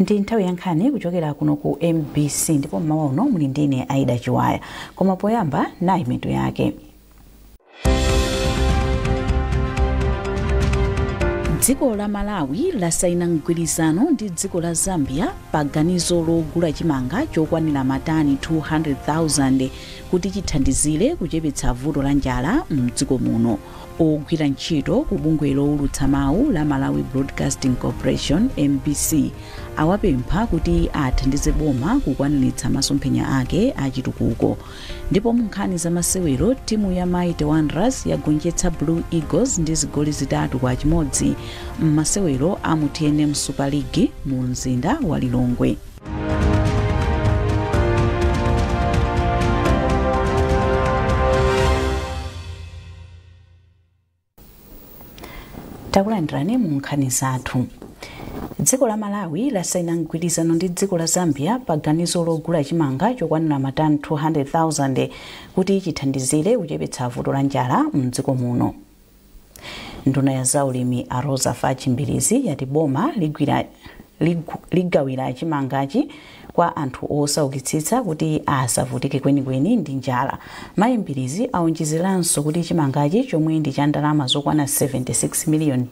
Ndi nthawi yankhani kuchokera kuno ku MBC ndipo mmawa uno muli ndine Aida Chiwaya. Koma poyamba nayi mitu yake. Dziko la Malawi lasaina mgwirizano ndi dziko la Zambia pa ganizo logula chimanga chokwanira matani 200,000 kuti chithandizire kuchepetsa vuto la njala m'dziko muno. Ogwira ntchito ku bungwe lowulutsa mawu la Malawi Broadcasting Corporation MBC awapempha kuti athandize boma kukwaniritsa masomphenya ake achitukuko. Ndipo mu nkhani za masewero timu ya Mighty Wanderers yagonjetsa Blue Eagles ndi zigoli 3-1 m'masewero a mu TNM Super League mu mzinda wa Lilongwe. Takulandirani mu nkhani zathu. Dziko la Malawi lasaina mgwirizano ndi dziko la Zambia pa ganizo logula chimanga chokwanira matani 200,000 kuti chithandizire kuchepetsa vuto la njala m'dziko muno. Nduna ya zaulimi a Rosa Fachimbirizi yati boma ligawira chimangachi kwa anthu osaukitsitsa kuti asavutike kwenikweni ndi njala. Mayimbirizi aonjezeranso kuti chimangachi chomwe ndi cha ndalama zokwana $76 million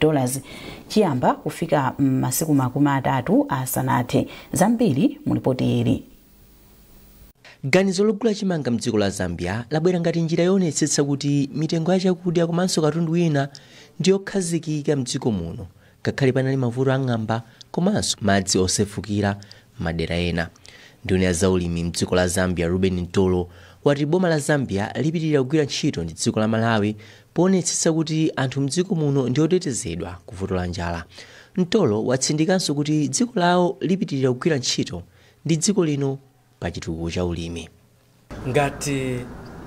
chiyamba kufika m'masiku makumi atatu asanathe. Zambiri mulipoti ili. Ganizo logula chimanga mdziko la Zambia labwera ngati njira yoonetsetsa kuti mitengo ya chakudya komanso katundu wina ndi yokhazikika mdziko muno, ngakhale panali mavuto ang'amba komanso madzi osefukira madera ena. Nduna ya zaulimi mdziko la Zambia Ruben Ntolo wati boma la Zambia lipitirira kugwira ntchito ndi dziko la Malawi poonetsetsa kuti anthu mdziko muno ndi otetezedwa ku vuto la njala. Ntolo watsindikanso kuti dziko lawo lipitirira kugwira ntchito ndi dziko lino pa chitukuko cha ulimi. Ngati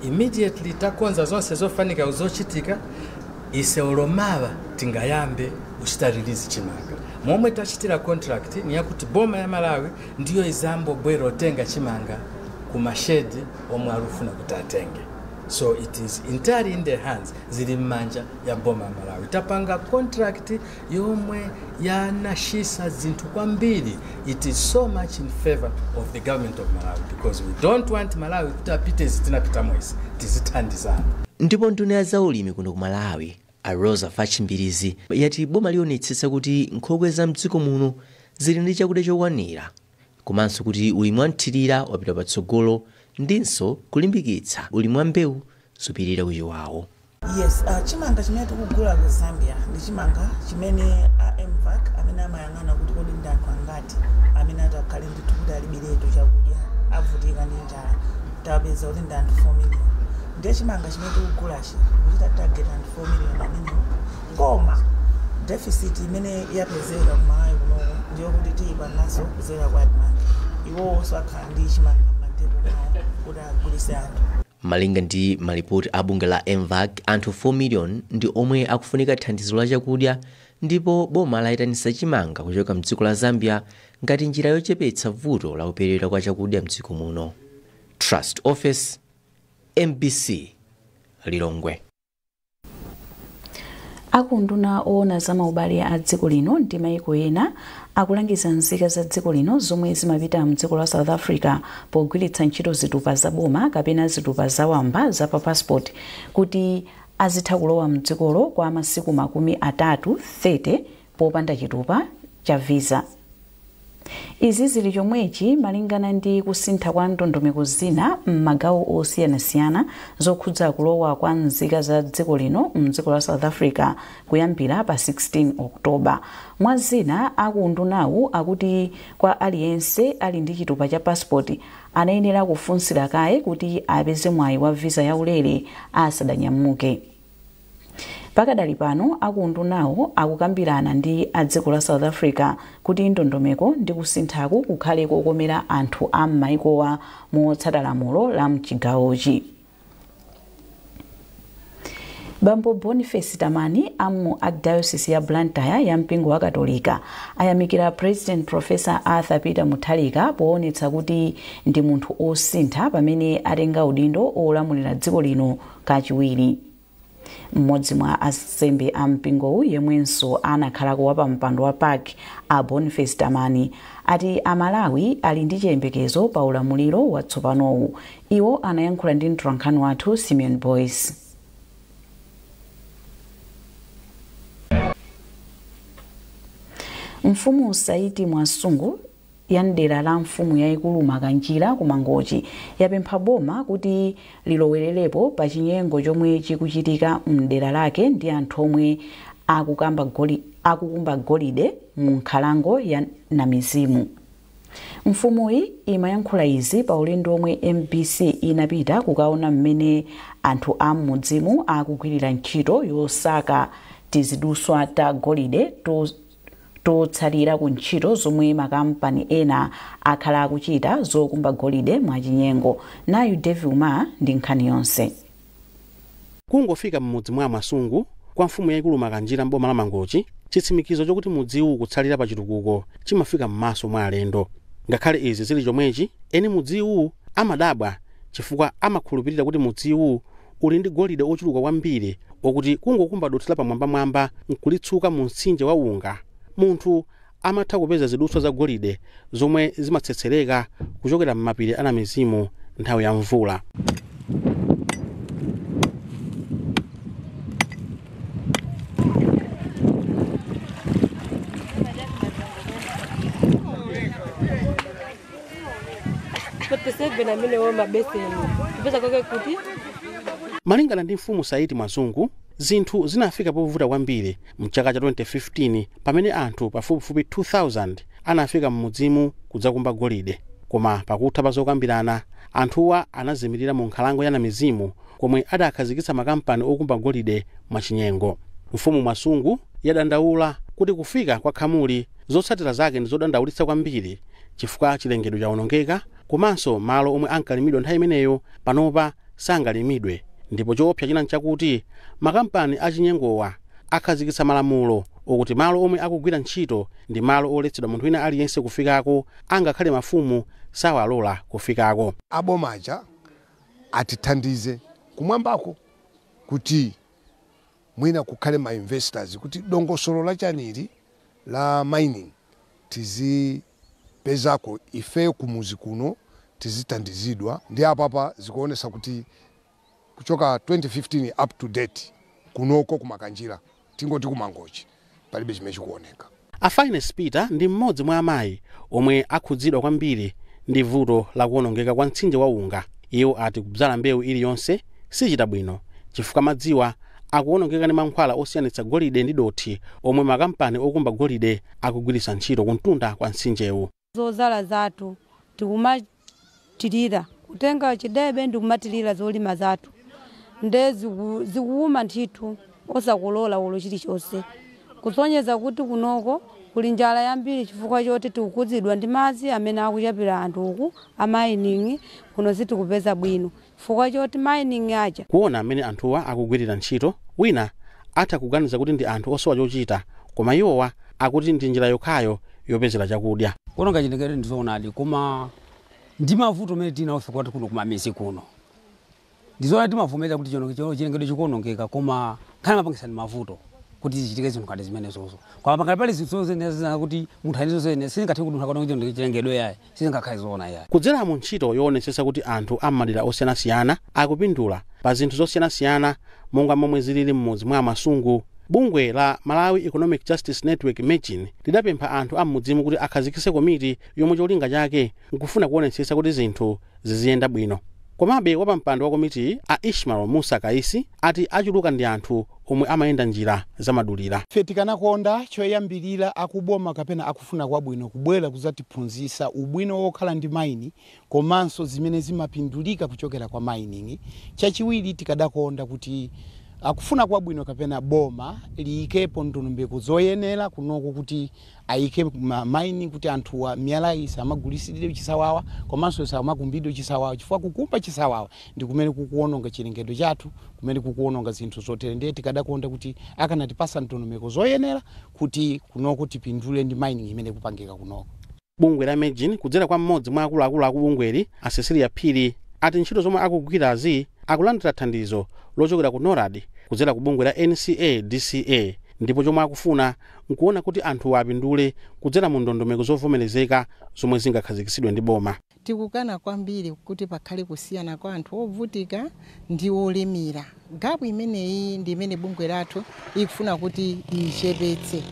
immediately takonza zonse zofanika uzochitika ise olomava tingayambe kuchita release chimanga. Momwe tachitira contract ni yakuti boma ya Malawi ndiyo izambo bwero tenga chimanga kumashedi omwe arufuna kuti atenge. So it is entirely in the hands zili mmanja ya boma ya Malawi. Tapanga contract yomwe yanashisa zinthu kwambiri. It is so much in favor of the government of Malawi because we don't want Malawi kuti apite zitinapita mwezi tizithandizana. Ndipo nduna ya zaulimi kuno ku Malawi a Rosa Fachimbirizi yati boma lionetsetsa kuti nkhokwe za mdziko muno zili ndi chakudya chokwanira komanso kuti ulimi wanthirira wapita patsogolo ndinso kulimbikitsa ulimi wa mbewu zopirira kuchiwawo. Yes, chimanga chimene tikugula ku Zambia ndi chimanga chimene MVAC amene amayang'ana kuti kodi ndi anthu angati amene atakhale ndithu kuti alibiretu chakudya avutika ndi njala tapeza kuti ndi anthu 4 million. Ndiye chimanga chimene tikugulachi kuchita target anthu 4 million amene koma deficit imene yapezeka ku Malawi kuno ndiyo kuti tiyipanaso kuzera kwa demand. Iwo osakhala ndi chimanga m'matebo kuti agulitse anthu. Malinga ndi malipoti a bunge la MVAC, anthu 4 million ndi omwe akufunika thandizo la chakudya, ndipo boma layitanisa chimanga kuchoka mdziko la Zambia ngati njira yochepetsa vuto la kupereka kwa chakudya mdziko muno. Trust Office, MBC, Lilongwe. Akunduna oona za maubale a dziko lino ndi maiko ena akulangiza nzika za dziko lino zomwe zimapita mdziko la South Africa pogwiritsa ntchito zitupa za boma kapena zitupa za wamba za pa passport kuti azitha kulowa mdzikolo kwa masiku makumi atatu 30 popanda chitupa cha visa. Izi zili chomwechi malingana ndi kusintha kwa ndondomeko zina m'magawo osiyanasiyana zokhudza kulowa kwa nzika za dziko lino mdziko la South Africa kuyambira pa 16 Oktoba. Mwa zina akundunawu akuti kwa aliyense ali ndi chitupa cha passport anayenera kufunsira kaye kuti apeze mwayi wa visa ya ulere asadanyamuke. Pakadali pano akundunawo akukambirana ndi a dziko la South Africa kuti ndondomeko ndi kusinthaku kukhale kokomera anthu a m'maikowa motsata lamulo la mchigawochi. Bambo Boniface Tamani amu Archdiocese ya Blantyre ya mpingo wa Katolika ayamikira President Professor Arthur Peter Mutharika poonetsa kuti ndi munthu osintha pamene atenga udindo olamulira dziko lino kachiwiri. Mmodzi mwa asembe a mpingowu yemwenso anakhalako wa pampando wa park a Boniface Tamani ati Amalawi ali ndi chiyembekezo pa ulamuliro watsopanowu. Iwo anayankhula ndi mtolankhani wathu Simeon Boyce. Mfumu Saidi Mwasungu ya ndera la mfumu yayikulu Makanjira ku Mangochi yapempha boma kuti lilowererepo pa chinyengo chomwe chikuchitika mdera lake ndi anthu omwe akukumba golide mu nkhalango ya Namizimu. Mfumuyi imayankhula izi pa ulendo omwe MBC inapita kukaona mmene anthu a m'mudzimu akugwirira ntchito yosaka tiziduswa ta golide totsalira ku ntchito zomwe makampani ena akhala akuchita zokumba golide mwachinyengo. Nayu Devi Uma ndi nkhani yonse. Kungofika mmudzi mwa Mwasungu kwa mfumu yayikulu Makanjira mboma la Mangochi, chitsimikizo chokuti mudziwu kutsalira pa chitukuko chimafika m'maso mwa alendo. Ngakhale izi zili chomwechi, eni mudziwu amadabwa chifukwa amakhulupirira kuti mudziwu uli ndi golide ochuluka kwambiri okuti kungokumba dothi la pamwamba nkulitsuka mu mtsinje wa unga, munthu amatha kupeza ziduswa za golide zomwe zimatsetsereka kuchokera m'mapiri a Namizimu nthawi ya mvula. Malingana ndi mfumu Saidi Mwasungu, zinthu zinafika povuta kwambiri mchaka cha 2015 pamene anthu pafupifupi 2000 anafika m'mudzimu kudzakumba golide. Koma pakutha pa zokambirana, anthuwa anazimirira mu nkhalango ya Namizimu komwe adakhazikitsa makampani okumba golide mwachinyengo. Mfumu Mwasungu yadandaula kuti kufika kwa khamuli zotsatira zake ndi zodandaulitsa kwambiri chifukwa chilengedwe chawonongeka, komanso malo omwe ankalimidwa nthawi imeneyo panopa sangalimidwe. Ndipo choopsa china nchakuti makampani achinyengowa akhazikitsa malamulo okuti malo omwe akugwira ntchito ndi malo oletsedwa munthu wina aliyense kufikako, angakhale mafumu sawalola kufikako. Abomaja atithandize kumwambako kuti mwina kukhale ma investors kuti dongosolo la chaniri la mining tizipezako ife kumuzi kuno tizithandizidwa. Ndi apapa zikuonesa kuti kuchoka 2015 up to date kunoko kumakanjira tingoti kumangochi palibe chimene chikuoneka. A Finance Peter ndi mmodzi mwa amayi omwe akhudzidwa kwambiri ndi vuto la kuonongeka kwa mtsinje wa unga. Iwo ati kudzala mbewu iliyonse sichita bwino chifukwa madziwa akuonongeka ndi mankhwala osiyanitsa golide ndi dothi omwe makampani okumba golide akugwiritsa ntchito kuntunda kwa mtsinjewu. Zozala zathu tikumatirira kutenga chidebe ndi kumatirira zolima zathu ndezi zikuuma ntchito osakulola ulo chilichonse kusonyeza kuti kunoko kuli njala yambiri chifukwa choti tikukudzidwa ndi madzi amene akuchapira anthu uku a mining kuno sitikupeza bwino chifukwa choti mining aja. Kuona amene anthuwa akugwirira ntchito, wina atha kuganiza kuti ndi anthu osowa chochita, koma iwowa akuti ndi njira yokhayo yopezera chakudya. Kuononga chilengedwe ndizoonadi, koma ndi mavuto amene tinawo kwati kuno kumamisi kuno. Ndizoona timavomera kuti chilengedwe chikuonongeka, koma khana mapangisa ndi mavuto kuti zichitike zinthu ngati zimenezozo. Kwa pakali pali zinthu zonse kuti munthu anizozo singathe kuti munthu akaona chilengedwe yaye singakhale zoona yaye. Kudzera mu ntchito yoonetsetsa kuti anthu amadera osiyanasiyana akupindula pa zinthu zosiyanasiyana monga momwe zilili mmudzi mwa Mwasungu, bungwe la Malawi Economic Justice Network MEGIN lidapempha anthu a m'mudzimu kuti akhazikitse komiti yomwe cholinga chake nkufuna kuonetsetsa kuti zinthu ziziyenda bwino. Komabe wapampando wa komiti a Ishmael Musa Kaisi ati achuluka ndi anthu omwe amayenda njira zamadulira. Fe tikanakonda choyambirira akuboma kapena akufuna kwabwino kubwera kuzatiphunzitsa ubwino wokhala ndi mining komanso zimene zimapindulika kuchokera kwa mining. Chachiwiri tikadakonda kuti akufuna kwabwino kapena boma liikepo ndondomeko zoyenera kunoko kuti aike mining kuti anthu wa miyala isa amagulisidwe chisawawa komanso samakumbidwe chisawawa chifukwa kukumba chisawawa ndi kumene kukuononga chilengedwe chathu, kumene kukuononga zinthu zotere. Ndiye tikadakonda kuti akanatipasa ndondomeko zoyenera kuti kunoko tipindule ndi mining imene kupangika kunoko. Bungwe la MEGIN kudzera kwa mmodzi mwa akuluakulu akubungweli a Cecilia Phiri ati ntchito zomwe akugwirazi akulandira thandizo lochokera ku NORAD kudzera ku bungwe la NCADCA, ndipo chomwe akufuna nkuona kuti anthu apindule kudzera mu ndondomeko zovomerezeka zomwe zingakhazikitsidwe ndi boma. Tikukana kwambiri kuti pakhale kusiyana kwa anthu ovutika ndi olemera. Gapu imeneyi ndi imene bungwe lathu ikufuna kuti ichepetse.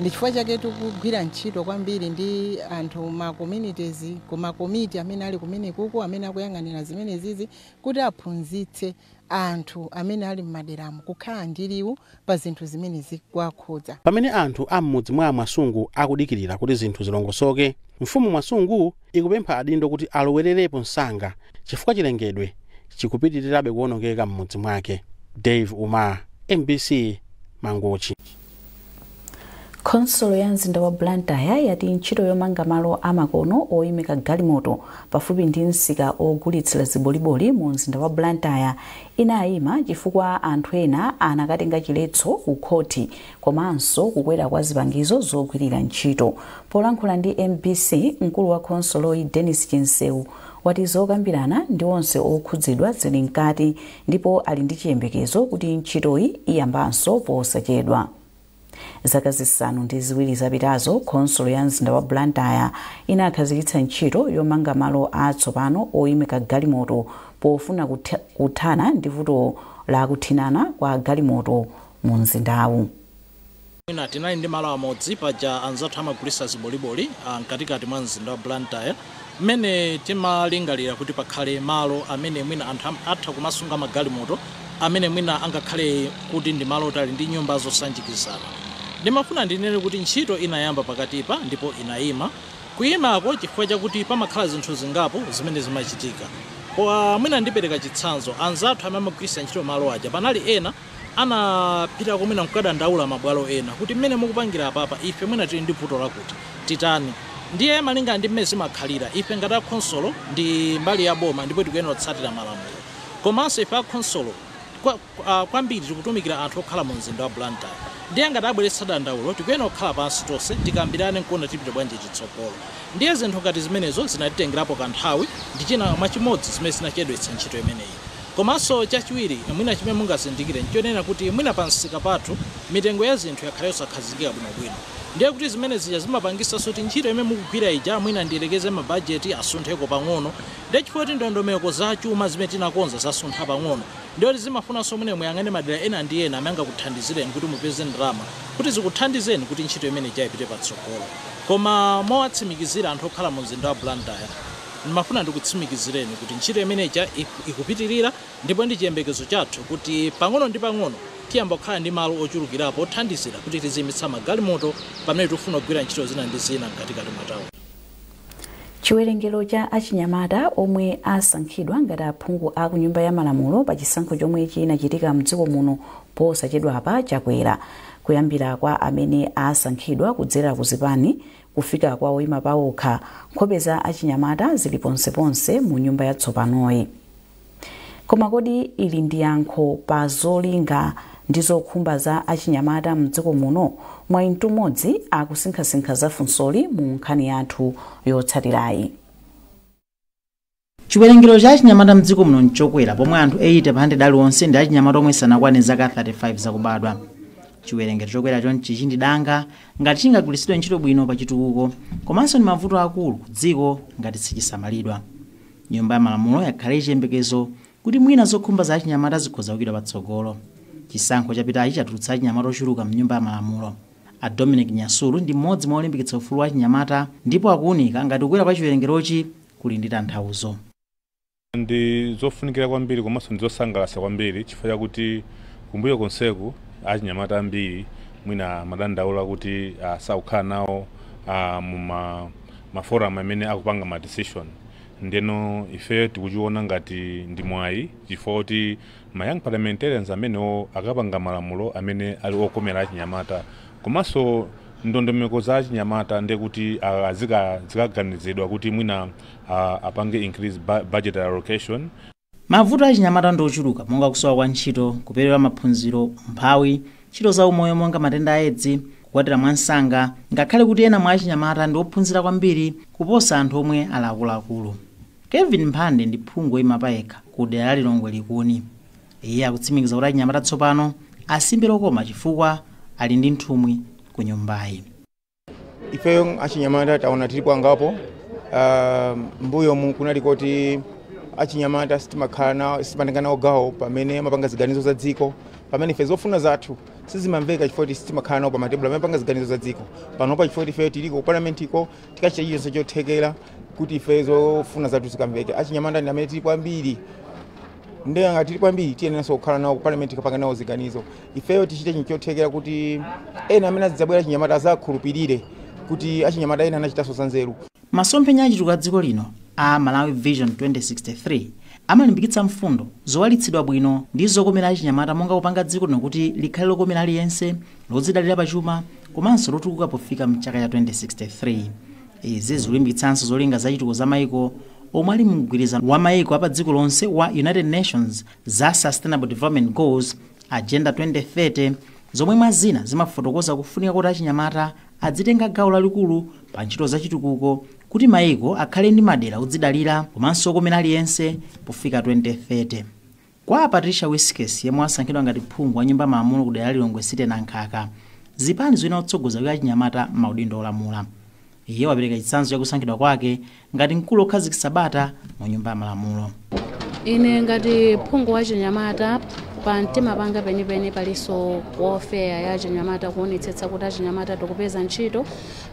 Ndi chifukwa chake tikugwira ntchito kwambiri ndi anthu ma communities kuma komiti amene ali kumene kuko amene akuyang'anira zimene zizi kuti aphunzitse anthu amene ali m'maderamo kukhala ndi liwu pa zinthu zimene zikuwakhudza. Pamene anthu am'mudzi mwa Mwasungu akudikirira kuti zinthu zilongosoke, mfumu Mwasungu ikupempha adindo kuti alowererepo msanga chifukwa chilengedwe chikupitirirabe kuonongeka m'mudzi mwake. Dave Umar, MBC, Mangochi. Konsolo ya mzinda wa Blantyre yati ntchito yomanga malo amakono oyimika galimoto pafupi ndi msika ogulitsira ziboliboli mu mzinda wa Blantyre inayima chifukwa anthu ena anakatenga chiletso ku khoti komanso kukwera kwa zipangizo zogwirira ntchito. Polankhula ndi MBC, mkulu wa konsoloyi Dennis Chinsewu wati zokambirana ndi onse okhudzidwa zili mkati ndipo ali ndi chiyembekezo kuti ntchitoyi iyambanso posachedwa. Zaka zisanu ndi ziwiri zapitazo, konsolo ya mzinda wa Blantyre inakhazikitsa ntchito yomanga malo atsopano oyimika galimoto pofuna kuthana ndi vuto la kuthinana kwa galimoto mu mzindawu. Tinali ndi malo amodzi paja anzathu amagulitsa ziboliboli mkatikati mwa mzinda wa Blantyre, mmene timalingalira kuti pakhale malo amene mwina anthu atha kumasunga magalimoto amene mwina angakhale kuti ndi malo otali ndi nyumba zosanjikizana. Ndimafuna ndinene kuti ntchito inayamba pakatipa ndipo inayima. Kuyimako chifukwa chakuti pamakhala zinthu zingapo zimene zimachitika. Mwina ndipereka chitsanzo, anzathu amene amagwiritsa ntchito malo aja panali ena anapita kumwina kukadandaula mabwalo ena kuti mmene mukupangira apapa ife mwina tili ndi vuto lakuti titani. Ndiye malinga ndi mmene zimakhalira ife ngati akonsolo ndi mbali ya boma ndipo tikuyenera kutsatira malamulo. Komanso ife akonsolo kwambiri tikutumikira anthu okhala mu mzinda wa Blantyre. Ndiye ngati abweretsa dandaulo tikuyenera kukhala pansi tonse tikambirane nkuona tipite bwanji chitsogolo. Ndiye zinthu ngati zimenezo zinatitengerapo kanthawi ndi china mwachimodzi zimene zinachedwetsa ntchito imeneyi. Komanso chachiwiri mwina chimene mungazindikire nchionena kuti mwina pansika pathu mitengo ya zinthu yakhale yosakhazikika bwinobwino. Ndiye kuti zimene zija zimapangisa kuti ntchito imene mukugwira ija mwina ndiyelekeze mabajeti asuntheko pang'ono. Ndiye chifukwa kuti ndondomeko za chuma zimene tinakonza zasuntha pang'ono. Ndiye zimafunanso mwina muyang'ane madera ena ndi ena amene angakuthandizireni kuti mupeze ndalama kuti zikuthandizeni kuti ntchito imene ija ipite patsogolo. Koma mowatsimikizira anthu okhala mu mzinda wa Blantyre, ndimafuna ndikutsimikizireni kuti ntchito imene ija ikupitirira ndipo ndi chiyembekezo chathu kuti pang'ono ndi pang'ono tiyamba kukhala ndi malo ochulukirapo othandizira kuti tizimitsa magalimoto pamene tikufuna kugwira ntchito zina ndi zina mkatikati mwa tauni. Chiwerengero cha achinyamata omwe asankhidwa ngati aphungu a ku nyumba ya malamulo pa chisankho chomwe chinachitika mdziko muno posachedwapa chakwera, kuyambira kwa amene asankhidwa kudzera ku zipani kufika kwa oyima pawokha. Nkhope za achinyamata zili ponseponse mu nyumba yatsopanoyi. Koma kodi ili ndi yankho pa zolinga ndi zokhumba za achinyamata mdziko muno? Mwayintu modzi akusinkhasinkha za funsoli mu nkhani yathu yotsatirayi. Chiwerengero cha achinyamata mdziko muno nchokwera pomwe anthu 80 pa 100 aliwonse ndi achinyamata omwe sanakwane zaka 35 zakubadwa. Chiwerengero chokwera chonchi chindi danga ngati chingagwiritsidwe ntchito bwino pa chitukuko, komanso ndi mavuto akulu ku dziko ngati sichisamalidwa. Nyumba ya malamulo yakhale chiyembekezo kuti mwina zokhumba za achinyamata zikhoza kuyenda patsogolo. Chisankho chapitachi chatulutsa achinyamata ochuluka mu nyumba ya malamulo. A Dominic Nyasulu ndi mmodzi mwa olimbikitsa ufulu wa achinyamata ndipo akuunika ngati kukwera kwa chiwerengerochi kuli ndi tanthauzo. Ndi zofunikira kwambiri komanso ndi zosangalatsa kwambiri chifukwa chakuti kumbuyo konseku achinyamata ambiri mwina madandaula kuti sakukhala nawo mu maforum amene akupanga ma decision. Ndeno ife tikuchiona ngati ndi mwayi chifukwa kuti ma young parliamentarians amene akapanga malamulo amene ali okomera achinyamata komanso ndondomeko za achinyamata ndi kuti zikaganizidwa kuti mwina apange increase budget allocation. Mavuto achinyamata ndi ochuluka monga kusowa kwa ntchito, kupereka maphunziro, mphawi, ntchito za umoyo monga matenda aedzi, kukwatira mwansanga, ngakhale kuti ena mwa achinyamata ndi ophunzira kwambiri kuposa anthu omwe ali akuluakulu. Kevin Mphande ndi phungu oyima payekha ku dera la Lilongwe Likuni. Iye akutsimikiza kuti achinyamata tsopano asimbe lokoma chifukwa ali ndi nthumwi ku nyumbayi. Ifeyo achinyamata taona tili kwangapo mbuyo mu kunali kuti achinyamata sitimapanga nawo gawo pamene amapanga ziganizo za dziko, pamene ife zofuna zathu sizimamveka chifukwa sitimakhala nawo pa matebula amene amapanga ziganizo za dziko. Panopa chifukwa ifeyo tiliko ku parlamentiko tikachita chilichonse chothekera kuti ife zofuna zathu zikamveke. Achinyamata ndi amene tili kwambiri, ndenga tili kwambiri tiyenenso kukhala nawo ku parlament kapanga nawo ziganizo. Ifeyo tichite chinthu chothekera kuti ena amene azidzabwera achinyamata azakhulupirire kuti achinyamata ena anachitanso za nzeru. Masomphenya achitukuko dziko lino a Malawi Vision 2063 amalimbikitsa mfundo zowalitsidwa bwino ndi zokomera achinyamata monga kupanga dziko lino kuti likhale lokomera aliyense, lodzidalira pachuma komanso lotukuka pofika mchaka cha 2063. Izi zikulimbikitsanso zolinga zachitukuko za maiko omwe ali mgwirizano wa maiko apa dziko lonse wa United Nations za Sustainable Development Goals Agenda 2030, zomwe mwazina zimafotokoza kufunika kuti achinyamata adzitenga gawo lalikulu pa ntchito zachitukuko kuti maiko akhale ndi madera odzidalira komanso okomera aliyense pofika 2030. Kwa Patricia Whiskes yemwe asankhidwa ngati phungu wa nyumba malamulo ku dera la Lilongwe City na Nkhaka, zipani zina otsogoza kwa achinyamata maudindo olamula. Iye wapereka chitsanzo cha kusankhidwa kwake ngati mkulu okhazikitsa bata mu nyumba ya malamulo. Ine ngati phungu wa chinyamata pa mtima panga penipeni paliso warfare ya chinyamata kuonetsetsa kuti achinyamata tikupeza ntchito,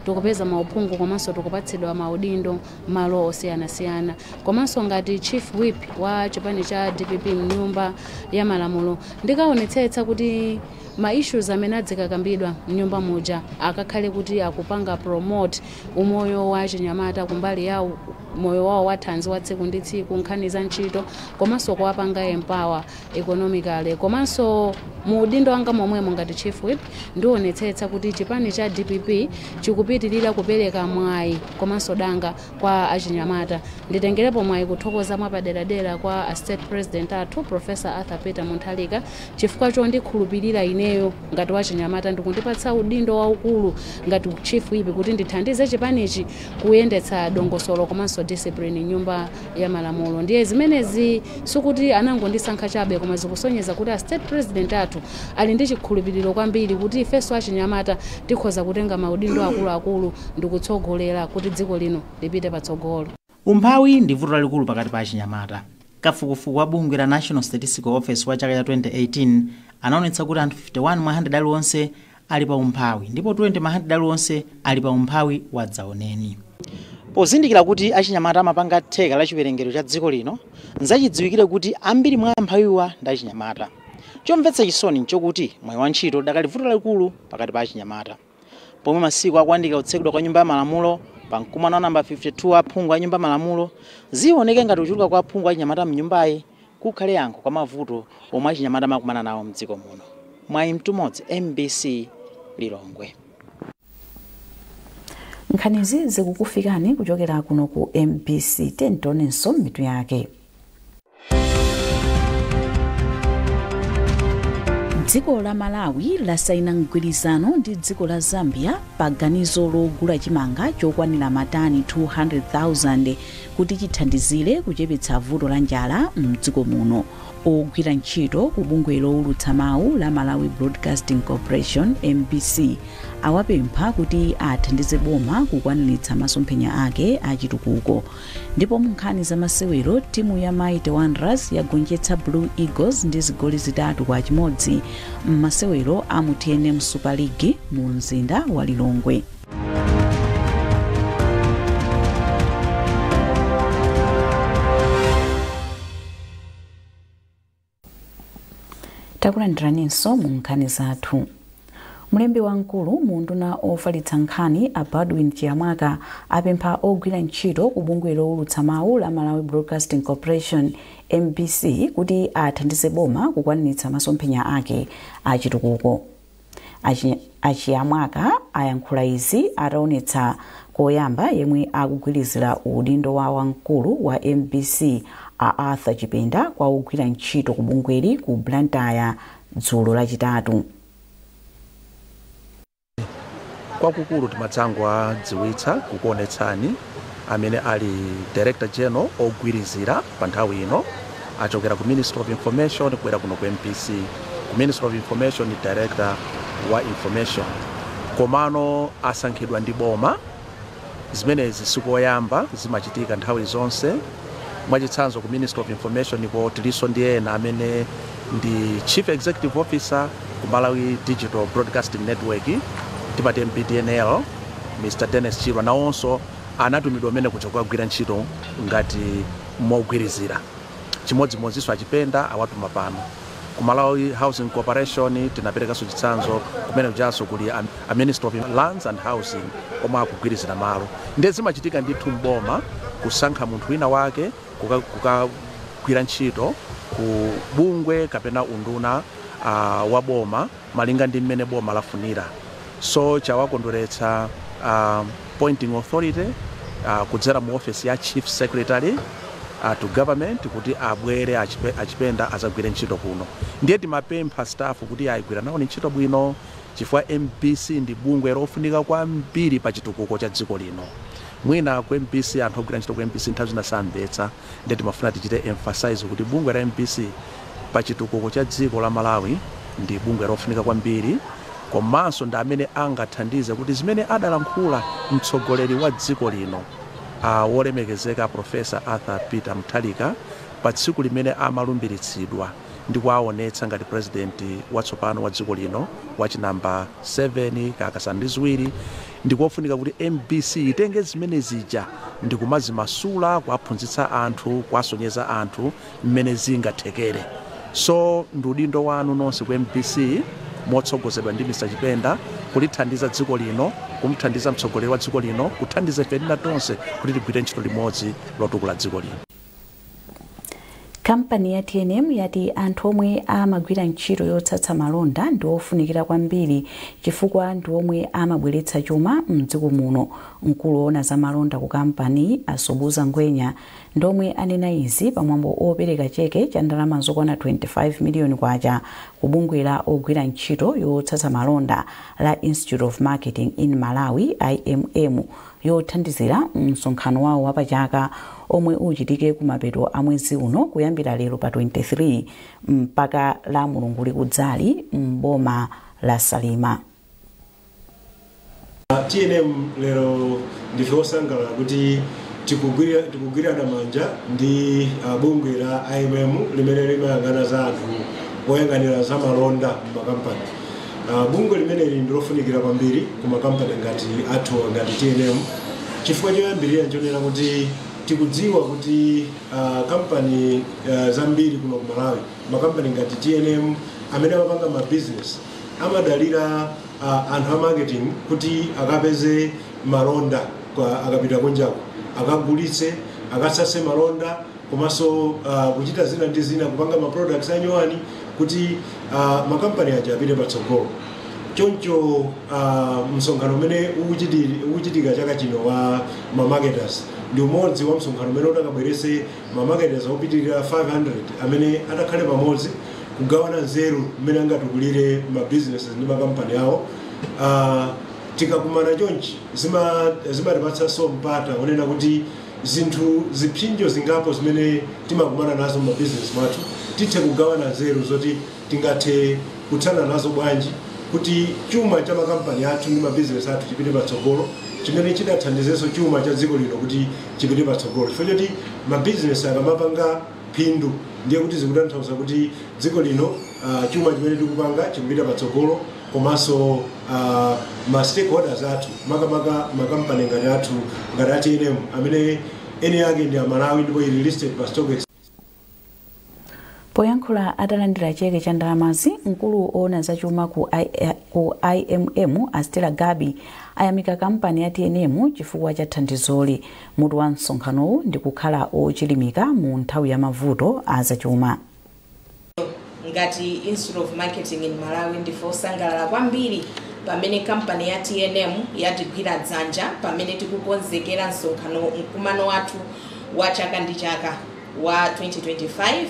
tikupeza mauphungu komanso tikupatsidwa maudindo malo osiyanasiyana. Komanso ngati chief whip wa chipani cha DPP mnyumba ya malamulo ndikaonetsetsa kuti ma issues amene adzikakambidwa mnyumba muja akakhale kuti akupanga promote umoyo wa chinyamata kumbali yawo, moyo wawo wathanzi wa tsiku ndi tsiku, nkhani za ntchito komanso kuwapanga empower economically. Komanso mu udindo wanga momwemo ngati chief whip ndionetsetsa kuti chipani cha DPP chikupitirira kupereka mwayi komanso danga kwa achinyamata. Nditengerepo mwayi kuthokoza mwapaderadera kwa state president athu Professor Arthur Peter Mutharika chifukwa chondikhulupirira ineyo ngati wachinyamata ndikundipatsa udindo waukulu ngati chief whip kuti ndithandize chipanichi kuyendetsa dongosolo komanso discipline nyumba ya malamulo. Ndiye zimenezi sikuti anangondisankha chabe koma zikusonyeza kuti state president athu ali ndi chikhulupiriro kwambiri kuti ifeso achinyamata tikhoza kutenga maudindo akuluakulu ndikutsogolera kuti dziko lino lipite patsogolo. Umphawi ndi vuto lalikulu pakati pa achinyamata. Kafukufuku wa bungwe la National Statistical Office wa chaka cha 2018 anaonetsa kuti anthu 51 mwa 100 aliwonse ali pa umphawi ndipo 20 mwa 100 aliwonse ali pa umphawi wadzaoneni. Pozindikira kuti achinyamata amapanga theka la chiwerengero cha dziko lino, nzachidziwikire kuti ambiri mwa amphawiwa ndi achinyamata. Chomvetsa chisoni nchokuti mwayi wa ntchito dakali vuto lalikulu pakati pa achinyamata. Pomwe masiku akuyandika kutsekedwa kwa nyumba ya malamulo pa mkumano wa namba 52 aphungu a nyumba ya malamulo zioneka ngati kuchuluka kwa aphungu a achinyamata mnyumbayi kukhale yankho kwa mavuto omwe achinyamata amakumana nawo mdziko muno. Mwayi mtumodzi, MBC Lilongwe. Nkhanizi zikukufikani kuchokera kuno ku MBC. Tentonenso mitu yake. Dziko la Malawi lasaina mgwirizano ndi dziko la Zambia pa ganizo logula chimanga chokwanira matani 200,000 kuti chithandizire kuchepetsa vuto la njala mdziko muno. Ogwira ntchito ku bungwe lowulutsa mawu la Malawi Broadcasting Corporation MBC awapempha kuti athandize boma kukwaniritsa masomphenya ake achitukuko. Ndipo mu nkhani za masewero timu ya Mighty Wanderers yagonjetsa Blue Eagles ndi zigoli 3-1 m'masewero a mu TNM Super League mu mzinda wa Lilongwe. Takulandiranso mu nkhani zathu. Mlembi wamkulu mu nduna ofalitsa nkhani a Baldwin Chiamwaka apempha ogwira ntchito ku bungwe lowulutsa mawu la Malawi Broadcasting Corporation MBC kuti athandize boma kukwaniritsa masomphenya ake achitukuko. Chiamwaka ayankhula izi ataonetsa koyamba yemwe akugwirizira udindo wa wamkulu wa MBC a Arthur Chipenda kwa ogwira ntchito ku bungweli ku Blantyre dzulo lachitatu. Kwakukulu timatsangwa dziwitsa kukuonetsani amene ali Director General ogwirizira pa nthawi ino achokera ku Ministry of Information kubwera kuno ku MPC ku Ministry of Information ni director wa information. Komano asankhidwa ndi boma, zimenezi sikoyamba zimachitika nthawi zonse. Mwachitsanzo ku Ministry of Information ko tiliso ndi ena amene ndi Chief Executive Officer ku Malawi Digital Broadcasting Network timati MPDNL, Mr. Dennis Chirwa, nawonso anatumidwa amene kuchoka kugwira ntchito ngati mogwirizira. Chimodzimodzinso achipenda awatuma pano. Ku Malawi Housing Corporation tinaperekanso chitsanzo kumene kujanso kuli a Ministry of Lands and Housing omwe akugwirizira malo. Ndiye zimachitika ndithu mboma kusankha munthu wina wake kukagwira ntchito ku bungwe kapena unduna wa boma malinga ndi mmene boma lafunira. So chawakondweretsa Appointing Authority kudzera mu office ya Chief Secretary to government kuti abwere achipenda azagwire ntchito kuno. Ndiye timapempha staff kuti ayigwira nawo ntchito bwino chifukwa MPC ndi bungwe lofunika kwambiri pa chitukuko cha dziko lino. Mwina ku MPC anthu ogwira ntchito ku MPC nthawi zina samvetsa, ndiye timafuna tichite emphasize kuti bungwe la MPC pa chitukuko cha dziko la Malawi ndi bungwe lofunika kwambiri, komanso ndi amene angathandize kuti zimene adalankhula mtsogoleri wa dziko lino wolemekezeka Professor Arthur Peter Mutharika pa tsiku limene amalumbiritsidwa ndi kuwaonetsa ngati president watsopano wa dziko lino wachinamba 7 kakasanu ndi ziwiri, ndikofunika kuti MPC itenge zimene zija ndi kumazimasula kuwaphunzitsa anthu, kuwasonyeza anthu mmene zingathekere. So ndi udindo wanu nonse ku MPC motsogozedwa ndi Mr. Chipenda kulithandiza dziko lino, kumthandiza mtsogoleri wa dziko lino, kuthandiza ife tonse kuti tigwire ntchito limodzi lotukula dziko lino. Kampani ya TNM yati anthu omwe amagwira ntchito yotsatsa malonda ndi ofunikira kwambiri chifukwa ndi omwe amabweretsa chuma mdziko muno. Mkulu woona za malonda ku kampani Asubuza Ngwenya ndi omwe anena izi pamwambo opereka cheke cha ndalama zokwana 25 miliyoni kwacha ku bungwe la ogwira ntchito yotsatsa malonda la Institute of Marketing in Malawi IMM yothandizira msonkhano wawo wapachaka omwe uchitike kumapeto a mwezi uno kuyambira lero pa 23 mpaka la Mulungu likudzali mboma la Salima. TNM lero ndife osangala kuti tikugwirana manja ndi bungwe la IMM limene limayang'ana za anthu oyang'anira za malonda makampani. Bungwe limene ndilofunikira kwambiri ku makampani ngati athu ngati TNM chifukwa choyambirira nchonena kuti tikudziwa kuti kampani zambiri kuno ku Malawi, makampani ngati TNM amene amapanga ma business amadalira anthu a marketing kuti akapeze malonda akapita kunjako akagulitse akasase malonda komanso kuchita zina ndi zina kupanga ma products anyowani kuti makampani aja apite patsogolo. Choncho msonkhano umene ukuchitika chaka chino wa ma marketers ndi umodzi wa msonkhano umene utakabwerese ma marketers opitirira 500 amene atakhale pamodzi kugawana nzeru mmene angatukulire ma businesses ndi makampani awo. Tikakumana chonchi zimatipatsa so mpata onena kuti zinthu zipsinjo zingapo zimene timakumana nazo mu business mwathu tithe kugawana nzeru zoti tingathe kuthana nazo bwanji kuti chuma cha makampani athu ndi ma business athu chipite patsogolo, chimene chidathandizenso chuma cha dziko lino kuti chipite patsogolo. Chifukwa choti ma business akamapanga phindu ndiye kuti zikutanthauza kuti dziko lino chuma chimene tikupanga chikupita patsogolo, komanso ma stakeholders athu makamaka makampani ngati athu ngati TNM amene ene yake ndi Malawi ndipo ili listed pa stock exchange. Poyankhula atalandira cheke cha ndalamazi, mkulu oona za chuma ku IMM Astela Gabi ayamika kampani ya TNM chifukwa cha thandizoli. Mutu wa msonkhanowu ndi kukhala ochilimika mu nthawi ya mavuto azachuma. Ngati Institute of Marketing in Malawi ndife osangalala kwambiri pamene kampani ya TNM yatigwira dzanja pamene tikukonzekera mkumano wathu wa chaka ndi chaka wa 2025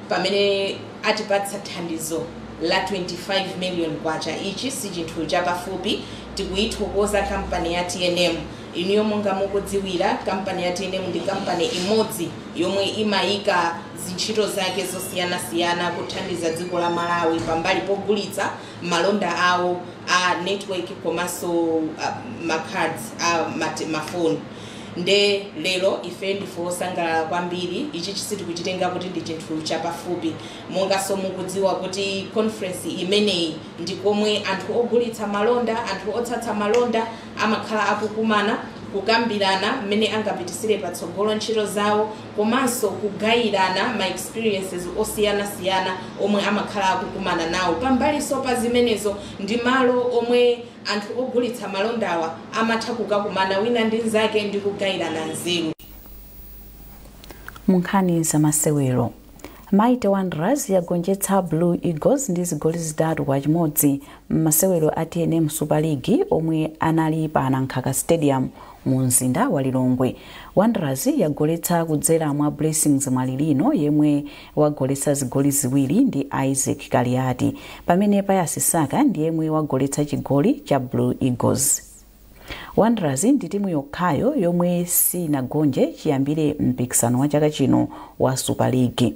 pamene atipatsa thandizo la 25 million kwacha. Ichi si chinthu chapafupi, tikuyithokoza kampani ya TNM iniyo monga mukudziwira kampani ya TNM ndi kampani imodzi yomwe imayika zintchito zake zosiyanasiyana kuthandiza dziko la Malawi pambali pogulitsa malonda awo a network komanso macards mafoni. Nde lero ife ndife osangalala kwambiri ichi sitikuchitenga kuti ndi chinthu chapafupi monga mukudziwa kuti conference imeneyi ndikomwe anthu ogulitsa malonda anthu otsatsa malonda amakhala akukumana kukambirana mmene angapitisire patsogolo ntchito zawo komanso kugayirana ma experiences osiyanasiyana omwe amakhala akukumana nawo pambalinso pa zimenezo ndi malo omwe anthu ogulitsa malondawa amatha kukakumana wina ndi nzake ndi kugayirana nzeru. Munkhani za masewero Mighty Wanderers yagonjetsa Blue Eagles ndi zigoli zitatu kwa chimodzi m'masewero a TNM Super League omwe anali pa Nankhaka Stadium mu mzinda wa Lilongwe. Wanderers yagoletsa kudzera mwa Blessings Mwalilino yemwe wagoletsa zigoli ziwiri ndi Isaac Kaliati pamene Pius Saka ndi yemwe wagoletsa chigoli cha Blue Eagles. Wanderers ndi timu yokhayo yomwe sinagonje chiyambire mpikisano wa chaka chino wa Super League.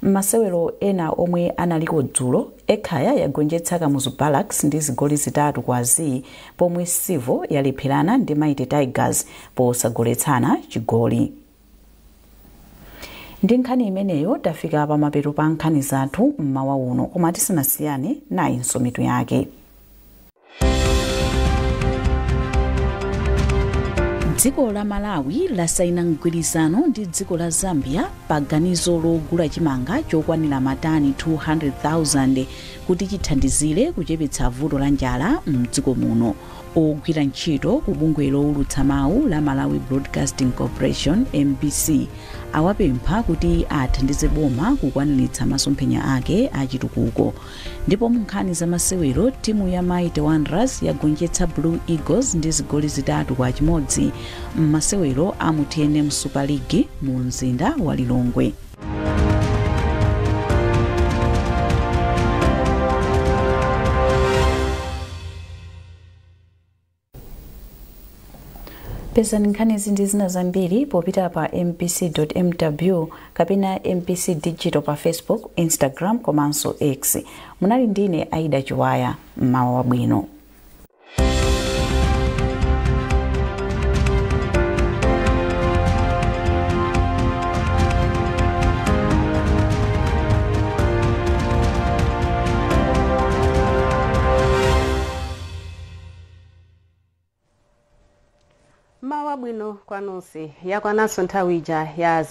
M'masewero ena omwe analiko dzulo Ekhaya yagonjetsa Kamuzu Barracks ndi zigoli zitatu kwa zii pomwe Sivo yalepherana ndi Mighty Tigers posagoletsana chigoli. Ndi nkhani imeneyo tafika pa mapeto pa nkhani zathu mmawa uno koma tisanasiyane nayinso mitu yake. Dziko la Malawi lasaina mgwirizano ndi dziko la Zambia pa ganizo logula chimanga chokwanira matani 200,000 kuti chithandizire kuchepetsa vuto la njala mdziko muno. Ogwira ntchito ku bungwe lowulutsa mawu la Malawi Broadcasting Corporation MBC awapempha kuti athandize boma kukwaniritsa masomphenya ake achitukuko. Ndipo munkhani za masewero timu ya Mighty Wanderers yagonjetsa Blue Eagles ndi zigoli zitatu kwa chimodzi m'masewero a mu TNM Super League mu mzinda wa Lilongwe. Pezani nkhani zindi zina zambiri popita pa mpc.mw kapena MPC Digital pa Facebook, Instagram komanso X. Munali ndine Aida Chiwaya, mmawa wabwino. Mawa bwino kwa nonse yakwananso nthawi ija ya